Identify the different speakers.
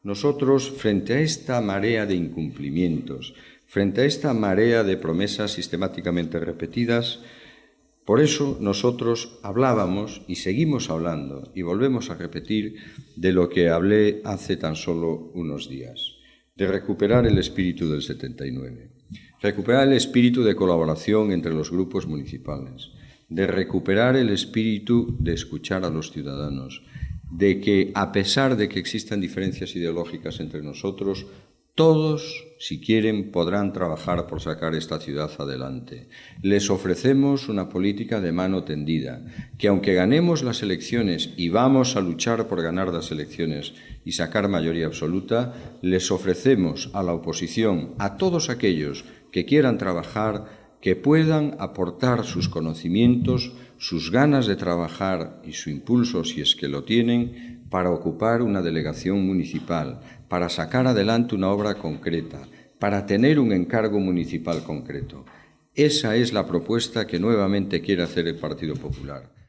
Speaker 1: Nosotros, frente a esta marea de incumplimientos, frente a esta marea de promesas sistemáticamente repetidas, por eso nosotros hablábamos y seguimos hablando y volvemos a repetir de lo que hablé hace tan solo unos días, de recuperar el espíritu del 79, recuperar el espíritu de colaboración entre los grupos municipales, de recuperar el espíritu de escuchar a los ciudadanos, de que, a pesar de que existan diferencias ideológicas entre nosotros, todos, si quieren, podrán trabajar por sacar esta ciudad adelante. Les ofrecemos una política de mano tendida, que aunque ganemos las elecciones y vamos a luchar por ganar las elecciones y sacar mayoría absoluta, les ofrecemos a la oposición, a todos aquellos que quieran trabajar, que puedan aportar sus conocimientos, sus ganas de trabajar y su impulso, si es que lo tienen, para ocupar una delegación municipal, para sacar adelante una obra concreta, para tener un encargo municipal concreto. Esa es la propuesta que nuevamente quiere hacer el Partido Popular.